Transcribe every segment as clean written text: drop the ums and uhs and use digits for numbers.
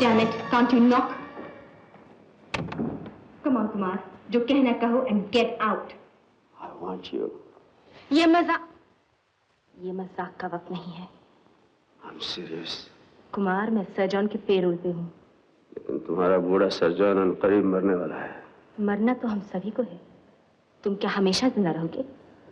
Damn it, can't you knock? Come on, Kumar. जो कहना कहो and get out. I want you. ये मजाक का वक्त नहीं है. I'm serious. कुमार, मैं सर जॉन के पेरोल पे हूँ. लेकिन तुम्हारा बूढ़ा सर जॉन करीब मरने वाला है. मरना तो हम सभी को है. तुम क्या हमेशा जिंदा रहोगे?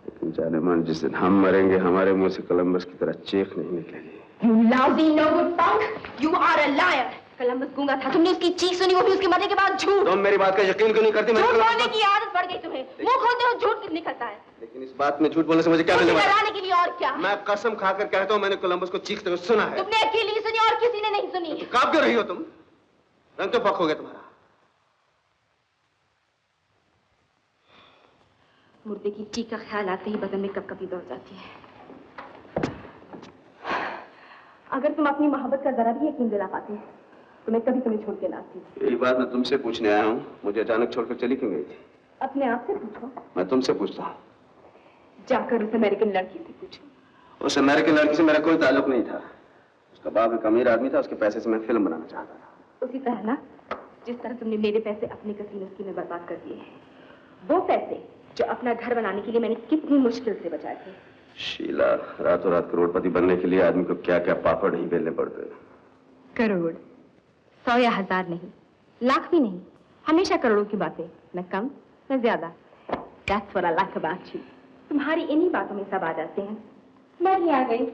लेकिन जाने मन जिस दिन हम मरेंगे हमारे मुंह से कोलंबस की तरह चीख नहीं निकलेगी. You lousy no good punk! You are a liar! Columbus गूंगा था. तुमने उसकी चीख सुनी, वो भी उसके मरने के बाद झूठ. तुम मेरी बात का यकीन क्यों नहीं करती? झूठ बोलने की आदत पड़ गई तुम्हें. मुंह खोलते हो झूठ निकलता है. लेकिन इस बात में झूठ बोलने से मुझे क्या मिलने वाला है? डराने के लिए और क्या? मैं कसम खाकर कहता हूँ मैंने कोलंबस को चीखते हुए सुना है. तुमने अकेली सुनी और किसी ने नहीं सुनी. तो कांप क्यों रही हो तुम? रंग तो पक हो गया तुम्हारा. मुर्दे की चीख का ख्याल आते ही बदन में कपकपी दौड़ जाती है. अगर तुम अपनी मोहब्बत का जरा भी यकीन दिला पाते तो मैं कभी तुम्हें छोड़ के ना आती. यही बात मैं तुमसे पूछने आया हूँ. मुझे अचानक छोड़कर चली क्यों गई थी? अपने आप से पूछो. मैं तुमसे पूछता हूँ. जाकर उस अमेरिकन लड़की से पूछो. उस अमेरिकन लड़की से मेरा कोई ताल्लुक नहीं था. उसका बाप एक अमीर आदमी था. उसके पैसे से मैं फिल्म बनाना चाहता था. उसी तरह ना जिस तरह तुमने मेरे पैसे अपने कसीनो में बर्बाद कर दिए हैं. वो पैसे जो अपना घर बनाने के लिए मैंने कितनी मुश्किल से बचाए थे. शीला, रातों रात करोड़पति बनने के लिए आदमी को क्या क्या पापड़ नहीं बेलने पड़ते. करोड़, 100 या 1000 नहीं, लाख भी नहीं. हमेशा करोड़ों की बातें. न कम न ज्यादा. That's what I like about you. तुम्हारी इन्हीं बातों में सब आ जाते हैं. मैं ही आ गई.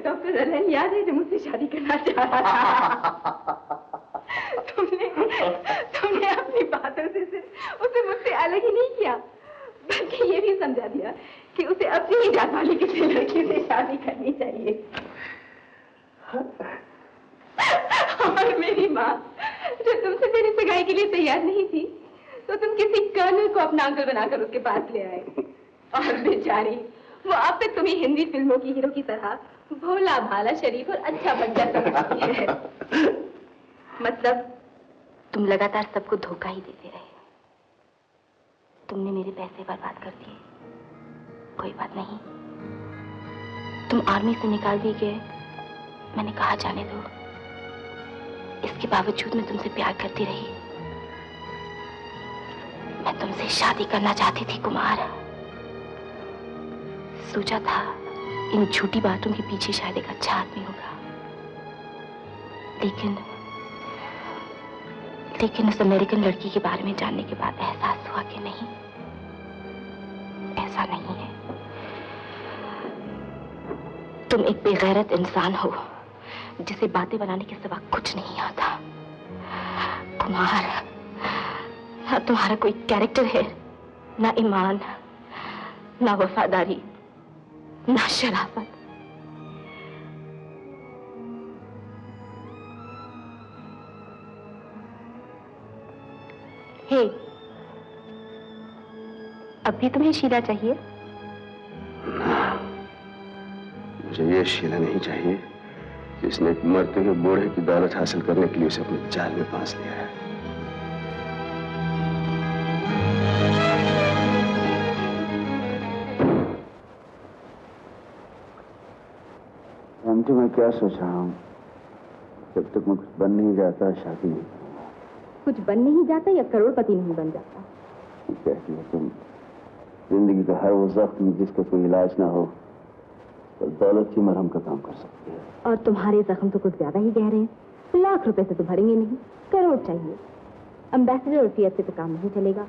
डॉक्टर रलन याद है जो मुझसे शादी करना चाह रहा था. तुमने अपनी बातों से सिर्फ उसे मुझसे अलग ही नहीं किया बल्कि ये भी समझा दिया कि उसे अपनी ही जात वाली किसी लड़की से शादी करनी चाहिए. और मेरी माँ जो तुमसे मेरी सगाई के लिए तैयार नहीं थी तो तुम किसी कर्नल को अपना अंकल बनाकर उसके पास ले आए. और बेचारी वो अब तक तुम्हें हिंदी फिल्मों की हीरो की तरह भोला भाला शरीफ और अच्छा बच्चा समझती है. मतलब तुम लगातार सबको धोखा ही देते रहे. तुमने मेरे पैसे बर्बाद कर दिए. कोई बात नहीं. तुम आर्मी से निकाल दिए गए. मैंने कहा जाने दो. इसके बावजूद मैं तुमसे प्यार करती रही. मैं तुमसे शादी करना चाहती थी कुमार. सोचा था इन झूठी बातों के पीछे शायद एक अच्छा आदमी होगा. लेकिन उस अमेरिकन लड़की के बारे में जानने के बाद एहसास हुआ कि नहीं, ऐसा नहीं है. तुम एक बेगैरत इंसान हो जिसे बातें बनाने के सिवा कुछ नहीं आता. कुमार, ना तुम्हारा कोई कैरेक्टर है, ना ईमान, ना वफादारी, ना शराफत. हे, अब भी तुम्हें शीला चाहिए? मुझे ये शीला नहीं चाहिए जिसने एक मरते हुए बूढ़े की दौलत हासिल करने के लिए उसे अपने जाल में फांस लिया है. जानती मैं क्या सोच रहा हूँ? जब तक मैं कुछ बन नहीं जाता शादी नहीं करूंगा. कुछ बन नहीं जाता या करोड़पति नहीं बन जाता? कहती हो तुम. जिंदगी का हर वो जख्म जिसका कोई इलाज ना हो पर दौलत ही मरहम का काम कर सकती है. और तुम्हारे जख्म तो कुछ ज्यादा ही गहरे हैं. लाख रुपए से तो भरेंगे नहीं, करोड़ चाहिए. एम्बेसडर और सीएस से तो काम नहीं चलेगा.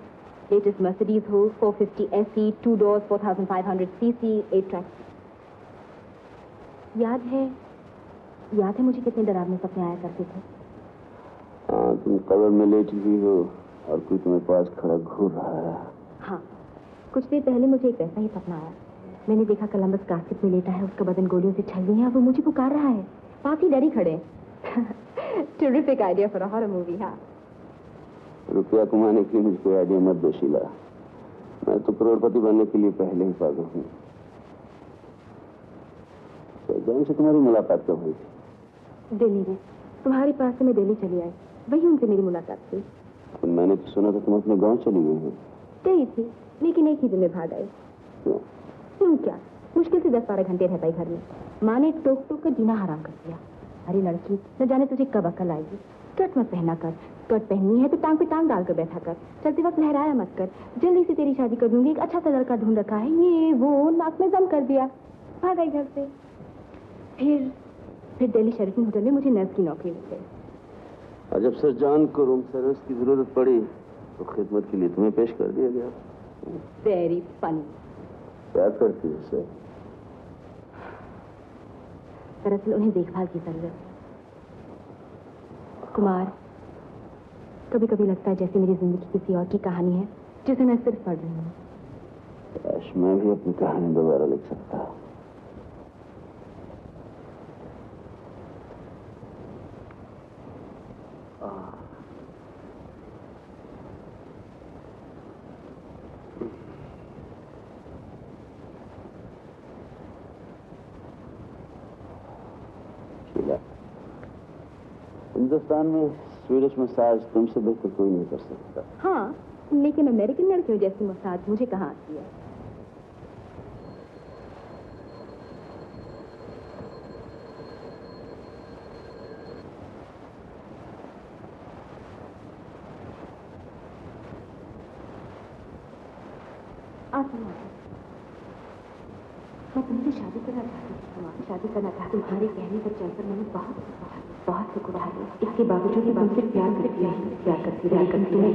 लेटेस्ट मर्सिडीज हो, 450 SE, 2 doors, 4500 cc, 8 tracks. याद है मुझे कितने डरावने सपने आया करते थे. हाँ, तुम कब्र में लेटी हुई हो और कोई तुम्हारे पास खड़ा घूर रहा है. हाँ, कुछ देर पहले मुझे एक वैसा ही सपना आया. मैंने देखा कोलंबस कास्केट में लेटा है, उसका बदन गोलियों से छल गया है, वो मुझे पुकार रहा है. पास ही डरी खड़े. Terrific idea for a horror movie, हाँ. रुपया कमाने के लिए मुझे कोई आइडिया मत दो शीला. मैं तो करोड़पति बनने के लिए पहले ही पागल हूँ. जैन से तुम्हारी मुलाकात कब हुई थी? दिल्ली में. तुम्हारे पास से मैं दिल्ली चली आई. वही उनसे मेरी मुलाकात थी. मैंने तो सुना था तुम अपने गांव चली गई हो. गई थी, लेकिन एक ही दिन में भाग आई. क्यों? क्यों क्या? मुश्किल से 10-12 घंटे रह पाई घर में। माँ ने टोक टोक कर जीना हराम कर दिया। अरे लड़की, न जाने तुझे कब अकल आएगी। स्कर्ट मत पहना कर, स्कर्ट पहननी है तो टांग पे टांग डालकर बैठा कर, चलते वक्त लहराया मत कर। जल्दी से तेरी शादी कर दूंगी, एक अच्छा सा लड़का ढूंढ रखा है, ये वो, नाक में दम कर दिया, भाग आई घर से। फिर दिल्ली शेरिटन होटल में मुझे नर्स की नौकरी मिल गई। और जब सर जॉन को रूम सर्विस की जरूरत पड़ी तो खिदमत के लिए तुम्हें पेश कर दिया गया। Very funny. क्या करती है सर? दरअसल उन्हें देखभाल की जरूरत है। कुमार, कभी कभी लगता है जैसे मेरी जिंदगी किसी और की कहानी है जिसे मैं सिर्फ पढ़ रही हूँ। काश मैं भी अपनी कहानी दोबारा लिख सकता। हिंदुस्तान में स्वीडिश मसाज तुमसे बेहतर कोई नहीं कर सकता। हाँ, लेकिन अमेरिकन लड़कियों जैसी मसाज मुझे कहाँ आती है। मैं तुमसे शादी करना चाहती हूँ। तुम्हारी शादी करना चाहती हूँ। तुम्हारे कहने पर चलकर मैंने बहुत से कुछ है। इसके बावजूद भी तुमसे प्यार करती है, प्यार करती है। तुम्हें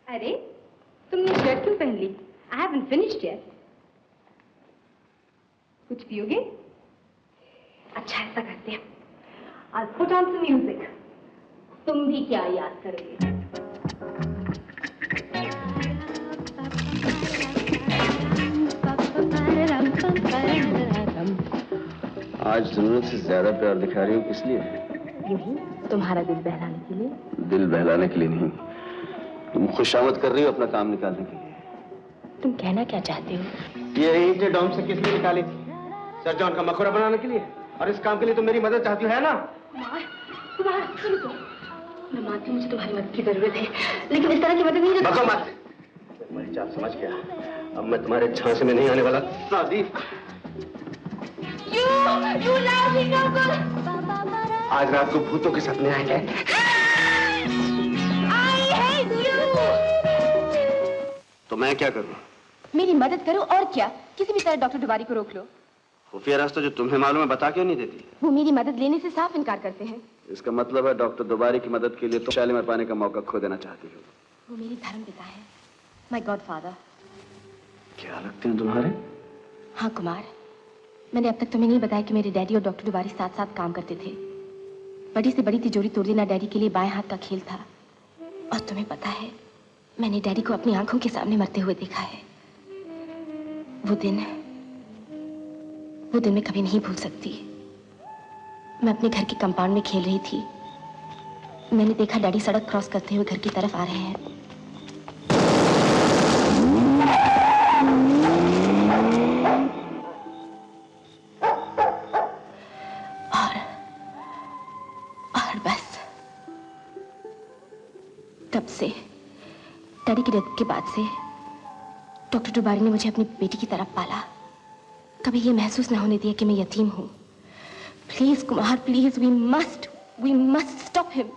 अरे, तुमने शर्ट क्यों पहन ली? I haven't finished yet. कुछ पियोगे? अच्छा, ऐसा करते हैं। I'll put on some music. तुम भी क्या याद करोगे? आज जरूरत से ज्यादा प्यार दिखा रही हो, किस लिए? यही, तुम्हारा दिल बहलाने के लिए। दिल बहलाने के लिए नहीं, तुम खुशामद कर रही हो अपना काम निकालने के लिए। तुम कहना क्या चाहते हो? ये ईंटें डॉम से किसने निकाली थी? सर जॉन का मखौरा बनाने के लिए? और इस काम के लिए तुम मेरी मदद चाहती हो, है ना? कुमार, सुनो तो। मैं मानती हूँ मुझे तुम्हारी मदद की जरूरत है, लेकिन इस तरह की मदद नहीं। बको मत। मैं चाल समझ गया। अब मैं तुम्हारे झांसे में नहीं आने वाला। सादी। आज रात को भूतों के सपने आएंगे। तो मैं क्या करूं? मेरी मदद करो और क्या? किसी भी तरह डॉक्टर दुबारी को रोक लो। खुफिया रास्ता जो तुम्हें मालूम है बता क्यों नहीं देती? वो मेरी मदद लेने से साफ इनकार करते हैं। इसका मतलब है डॉक्टर दुबारी की मदद के लिए तुम शालीमार पाने का मौका खो देना चाहती हो। वो मेरी धर्मपिता है, माय गॉडफादर। क्या लगते हैं तुम्हारे? हाँ कुमार, मैंने अब तक तुम्हें नहीं बताया कि मेरे डैडी और डॉक्टर दुबारी साथ साथ काम करते थे। बड़ी से बड़ी तिजोरी तोड़ देना डैडी के लिए बाएं हाथ का खेल था। और तुम्हें पता है, मैंने डैडी को अपनी आंखों के सामने मरते हुए देखा है। वो दिन मैं कभी नहीं भूल सकती। मैं अपने घर के कंपाउंड में खेल रही थी। मैंने देखा डैडी सड़क क्रॉस करते हुए घर की तरफ आ रहे हैं। और बस तब से, डैडी की डेथ के बाद से डॉक्टर दुबारी ने मुझे अपनी बेटी की तरह पाला। कभी ये महसूस न होने दिया कि मैं यतीम हूँ। Please Kumar, please, we must stop him.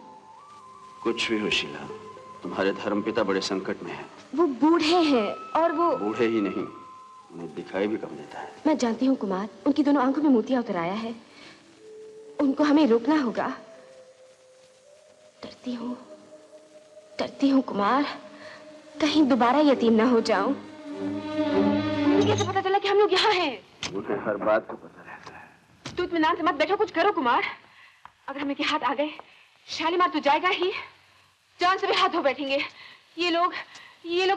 कुछ भी हो शीला, तुम्हारे धर्मपिता बड़े संकट में हैं। वो बूढ़े हैं और वो बूढ़े ही नहीं, उन्हें दिखाई भी कम देता है। मैं जानती हूँ कुमार, उनकी दोनों आंखों में मोतिया उतर आया है। उनको हमें रोकना होगा। डरती हूँ कुमार, कहीं दोबारा यतीम ना हो जाऊं। उन्हें कैसे पता चला कि हम लोग यहाँ हैं? उन्हें हर बात को पता रहता है। तू इत्मीनान से मत बैठो, कुछ करो कुमार। अगर हमें के हाथ आ गए, शालीमार तो जाएगा ही, जान से भी हाथ धो बैठेंगे। ये लोग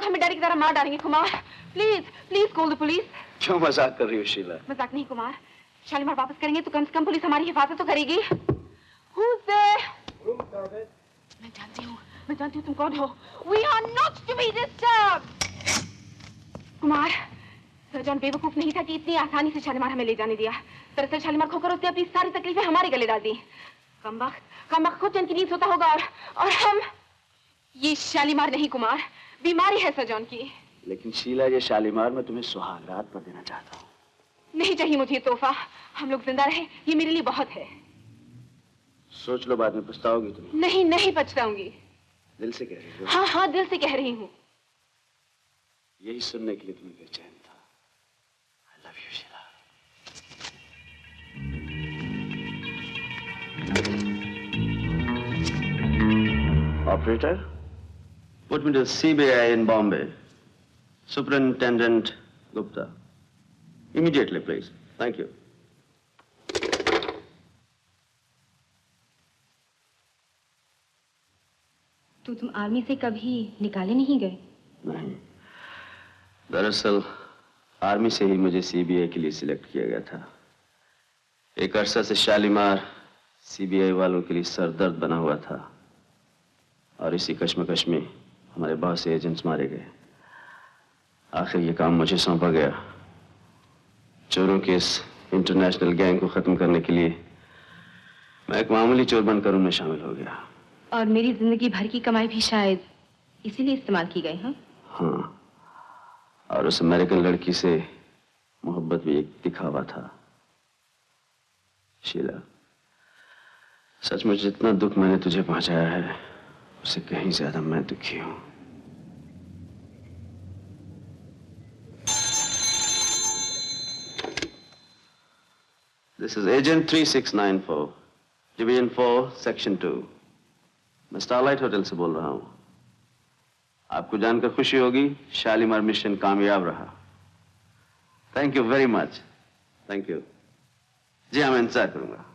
हमें डर की तरह मार डालेंगे Kumar. Please call the police. क्यों मजाक कर रही हो शीला? मजाक नहीं कुमार, शालीमार वापस करेंगे तो कम से कम पुलिस हमारी हिफाजत तो करेगी। Who's there? मैं जानती हूँ तुम कौन हो। We are not to be disturbed. Kumar, sir John बेवकूफ नहीं था कि इतनी आसानी से शालीमार हमें ले जाने दिया। दरअसल शालीमार खोकर उसने अपनी सारी तकलीफें हमारे गले डाल दी। कमबख्त खुद चैन की नींद सोता होगा और हम। ये शालीमार नहीं कुमार, बीमारी है सर जॉन की। लेकिन शीला, ये शालीमार मैं तुम्हें सुहागरात पर देना चाहता हूँ। नहीं चाहिए मुझे तोहफा। हम लोग जिंदा रहे, ये मेरे लिए बहुत है। सोच लो, बाद में पछताओगी तुम। नहीं पछताऊंगी। दिल से कह रही हो? हाँ, दिल से कह रही हूँ। यही सुनने के लिए तुम्हें बेचैन था। I love you, Sheila. Operator, put me to CBI in Bombay. Superintendent Gupta. Immediately, please. Thank you. तो तुम आर्मी से कभी निकाले नहीं गए? नहीं, दरअसल आर्मी से ही मुझे सीबीआई के लिए सिलेक्ट किया गया था। एक अरसा से शालीमार सीबीआई वालों के लिए सरदर्द बना हुआ था और इसी कश्मकश में हमारे बहुत से एजेंट्स मारे गए। आखिर ये काम मुझे सौंपा गया। चोरों के इस इंटरनेशनल गैंग को खत्म करने के लिए मैं एक मामूली चोर बनकर उनमें शामिल हो गया। और मेरी जिंदगी भर की कमाई भी शायद इसीलिए इस्तेमाल की गई। हाँ, और उस अमेरिकन लड़की से मोहब्बत भी एक दिखावा था। शीला, सचमुच जितना दुख मैंने तुझे पहुंचाया है, उससे कहीं ज्यादा मैं दुखी हूं। This is Agent 3694, Division 4, Section 2. मैं स्टारलाइट होटल से बोल रहा हूं। आपको जानकर खुशी होगी, शालीमार मिशन कामयाब रहा। Thank you very much. Thank you. जी हाँ, मैं इंतजार करूंगा।